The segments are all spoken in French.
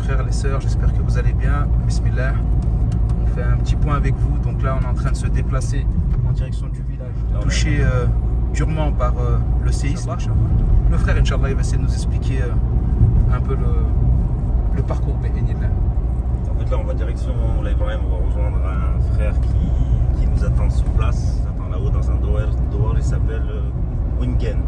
frères, les sœurs, j'espère que vous allez bien. Bismillah. On fait un petit point avec vous. Donc là, on est en train de se déplacer en direction du village, touché durement par le séisme. Le frère, Inch'Allah, il va essayer de nous expliquer un peu le parcours. En fait, là, on va direction l'Ibrahim. On va rejoindre un frère qui nous attend sur place. Il attend là-haut dans un douar. Il s'appelle Wingen.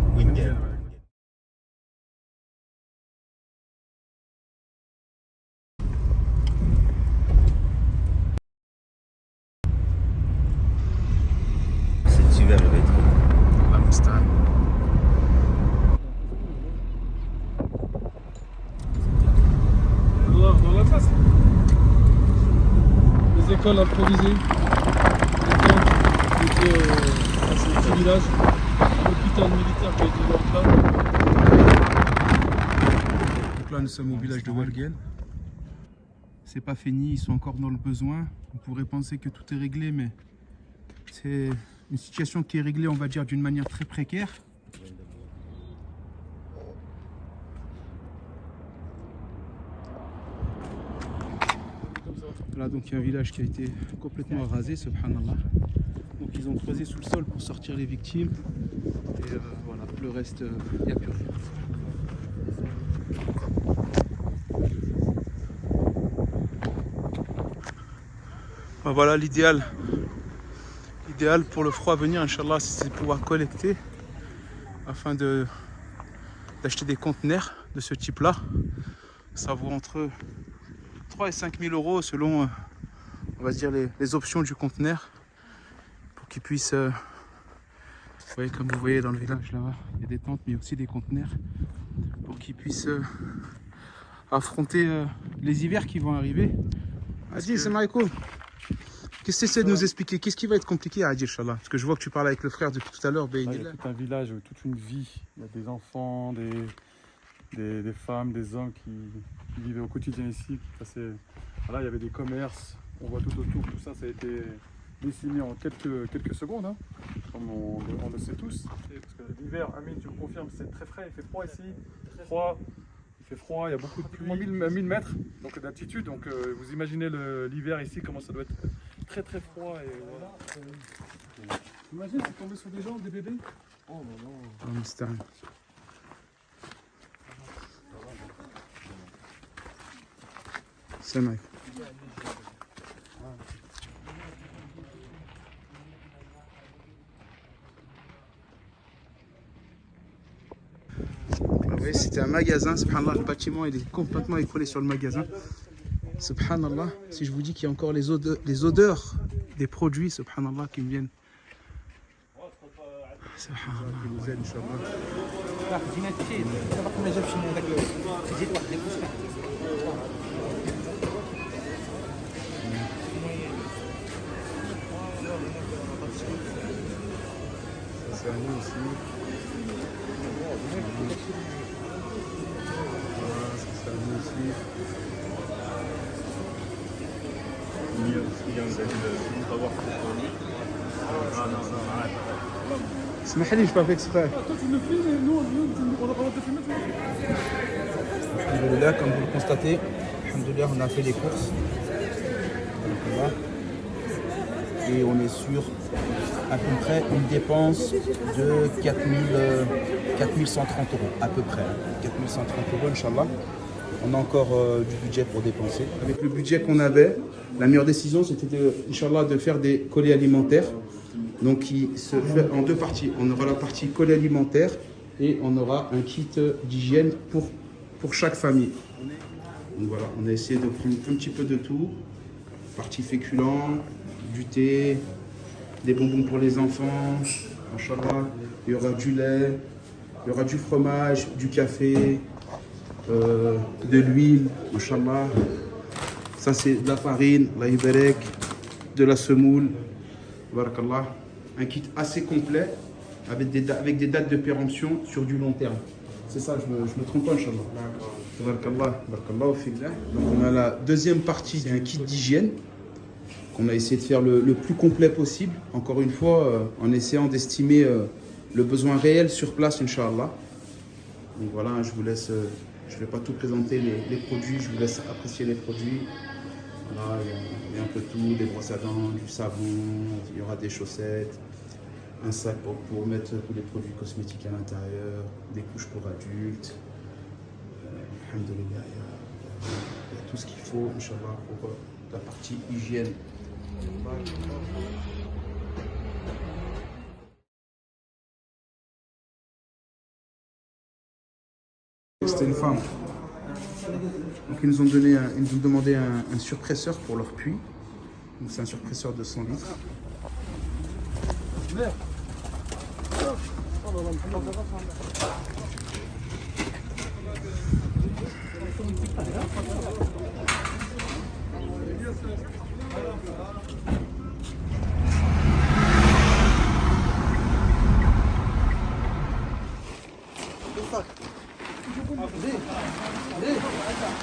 Cet hiver, il va être cool. La Mustang. Dans la face. Les écoles improvisées. Les tentes étaient à ce petit village. L'hôpital militaire qui a été mis en place. Donc là, nous sommes au village de Wergen. C'est pas fini, ils sont encore dans le besoin. On pourrait penser que tout est réglé, mais c'est une situation qui est réglée, on va dire, d'une manière très précaire. Là, donc il y a un village qui a été complètement rasé, subhanallah. Donc ils ont creusé sous le sol pour sortir les victimes. Et voilà, le reste, il n'y a plus rien. Ben voilà l'idéal. L'idéal pour le froid à venir, Inch'Allah, c'est de pouvoir collecter afin d'acheter des conteneurs de ce type-là. Ça vaut entre 3 et 5 000 euros selon, on va dire, les options du conteneur pour qu'ils puissent, vous voyez, comme vous voyez dans le village là-bas, il y a des tentes mais aussi des conteneurs pour qu'ils puissent affronter les hivers qui vont arriver. Adi, c'est Maïko. Qu'est-ce que tu essaies de nous expliquer? Qu'est-ce qui va être compliqué à Adi, Inch'Allah? Parce que je vois que tu parles avec le frère depuis tout à l'heure. Il y a tout un village, toute une vie. Il y a des enfants, des femmes, des hommes qui vivaient au quotidien ici. Voilà, il y avait des commerces, on voit tout autour, tout ça, ça a été décimé en quelques secondes, hein, comme on le sait tous. Parce que l'hiver, Amine, tu me confirmes, c'est très frais, il fait froid ici, il fait froid, il y a beaucoup de pluie, 1000 mètres donc d'altitude, donc vous imaginez l'hiver ici, comment ça doit être très très froid. Et voilà. Imagine, c'est tombé sur des gens, des bébés. Oh non, non. C'est Mike. Oui, c'était un magasin, subhanallah, le bâtiment il est complètement écroulé sur le magasin. Subhanallah, si je vous dis qu'il y a encore les odeurs des produits, subhanallah, qui me viennent. Subhanallah, qui nous aide, c'est à nous aussi. Voilà, c'est à nous aussi. اسمح لي, je pas fait exprès. Toi tu le filmes et nous on n'a pas le droit de filmer. Alhamdoulilah, comme vous le constatez, alhamdoulilah, on a fait les courses. Voilà. Et on est sur à peu près une dépense de 4130 euros, à peu près. 4130 euros, Inch'Allah. On a encore du budget pour dépenser. Avec le budget qu'on avait, la meilleure décision, c'était Inch'Allah, de faire des colis alimentaires. Donc, qui se fait en deux parties. On aura la partie colis alimentaire et on aura un kit d'hygiène pour chaque famille. Donc voilà, on a essayé de prendre un petit peu de tout. Partie féculent, du thé, des bonbons pour les enfants, Inch'Allah. Il y aura du lait, il y aura du fromage, du café, de l'huile, Inch'Allah. Ça c'est de la farine, la iberek, de la semoule, barakallah. Un kit assez complet avec des dates de péremption sur du long terme. C'est ça, je me trompe pas, Inch'Allah. Barakallah, barakallah, fillah. Donc on a la deuxième partie, c'est un kit d'hygiène qu'on a essayé de faire le plus complet possible. Encore une fois, en essayant d'estimer le besoin réel sur place, Inch'Allah. Donc voilà, je vous laisse Je ne vais pas tout présenter les produits, je vous laisse apprécier les produits. Voilà, il y a un peu tout, des brosses à dents, du savon, il y aura des chaussettes, un sac pour mettre tous les produits cosmétiques à l'intérieur, des couches pour adultes. Alhamdoulilah, il y a tout ce qu'il faut, Inch'Allah, pour la partie hygiène. C'était une femme. Donc ils nous ont demandé un surpresseur pour leur puits. Donc c'est un surpresseur de 100 litres.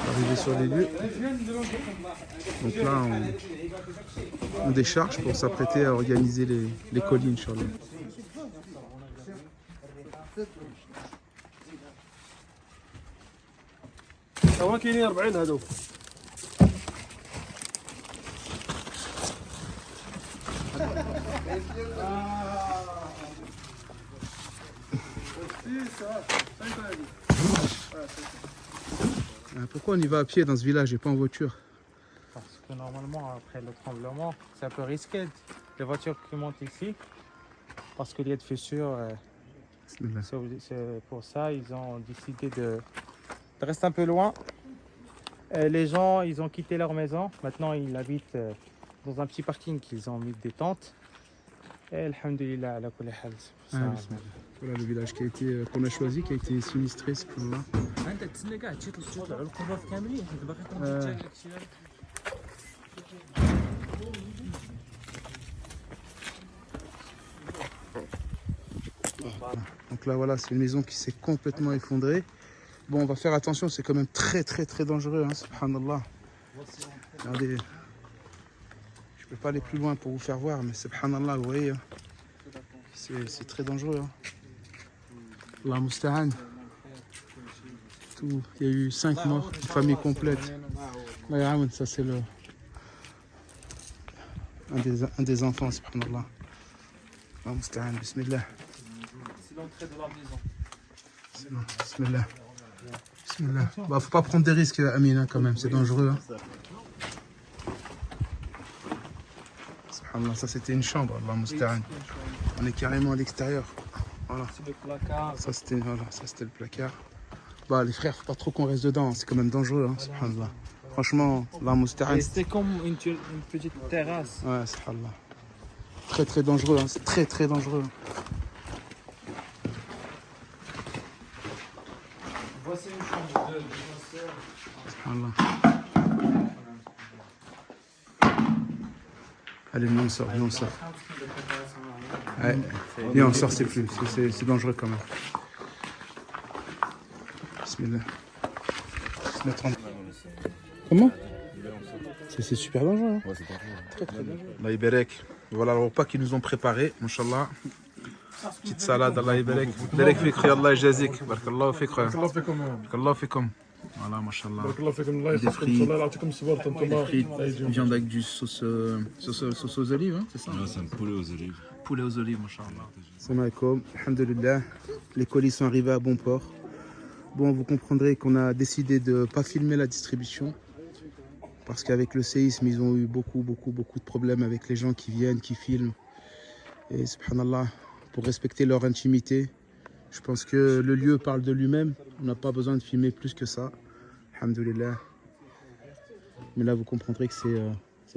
Arrivé sur les lieux. Donc là, on décharge pour s'apprêter à organiser les colis, Inch'Allah. Pourquoi on y va à pied dans ce village et pas en voiture? Parce que normalement, après le tremblement, c'est un peu risqué. Les voitures qui montent ici, parce qu'il y a de fissures. C'est pour ça ils ont décidé de rester un peu loin. Et les gens, ils ont quitté leur maison. Maintenant, ils habitent dans un petit parking qu'ils ont mis des tentes. Et alhamdoulilah, ala kulli hal. Voilà le village qu'on a choisi, qui a été sinistré, ce point-là. Donc là, voilà, c'est une maison qui s'est complètement effondrée. Bon, on va faire attention, c'est quand même très dangereux, hein, subhanallah. Regardez, je peux pas aller plus loin pour vous faire voir, mais subhanallah, vous voyez, hein, c'est très dangereux. Hein. Allah musta'an. Il y a eu 5 morts, une famille complète. Ça, c'est un des enfants, subhanallah. Allah musta'an, bismillah. C'est l'entrée de la maison. C'est bon, bismillah. Bismillah. Bah, faut pas prendre des risques, Amina, quand même, c'est dangereux. Hein. Subhanallah, ça c'était une chambre, Allah musta'an. On est carrément à l'extérieur. Voilà. C'est le placard. Ça c'était le placard. Bah les frères, faut pas trop qu'on reste dedans, c'est quand même dangereux, hein, subhanallah. Franchement, Allah musta'an. C'était comme une petite terrasse. Ouais, subhanallah. Très dangereux, hein, c'est très dangereux. Voici une chambre de ma soeur. Subhanallah. Allez, nous on sort, nous on sort. Ouais, viens, on sort, c'est dangereux quand même. Bismillah. Se mettre en... Comment? C'est super dangereux. Hein. Ouais, c'est dangereux. Très dangereux. Allah Iberek. Voilà le repas qu'ils nous ont préparé, Inch'Allah. Petite salade, Allah Iberek. Iberek fik, Allah Jazik. Barakallahu fik. Barakallahu fikum. Voilà, mashallah. Des frites, viande avec du sauce aux olives, hein, c'est ça? Ouais, c'est un poulet aux olives. Poulet aux olives, mashallah. Salam alaikum, alhamdulillah. Les colis sont arrivés à bon port. Bon, vous comprendrez qu'on a décidé de ne pas filmer la distribution. Parce qu'avec le séisme, ils ont eu beaucoup de problèmes avec les gens qui viennent, qui filment. Et subhanallah, pour respecter leur intimité, je pense que le lieu parle de lui-même. On n'a pas besoin de filmer plus que ça. Alhamdulillah. Mais là, vous comprendrez que c'est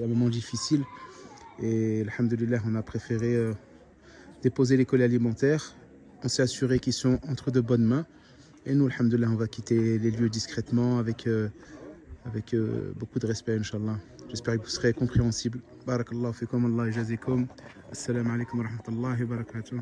un moment difficile. Et alhamdulillah, on a préféré déposer les colis alimentaires. On s'est assuré qu'ils sont entre de bonnes mains. Et nous, alhamdulillah, on va quitter les lieux discrètement avec beaucoup de respect, Inch'Allah. J'espère que vous serez compréhensibles. Barakallahu fikum, Allah jazikum. Assalamu alaikum wa rahmatullahi wa barakatuh.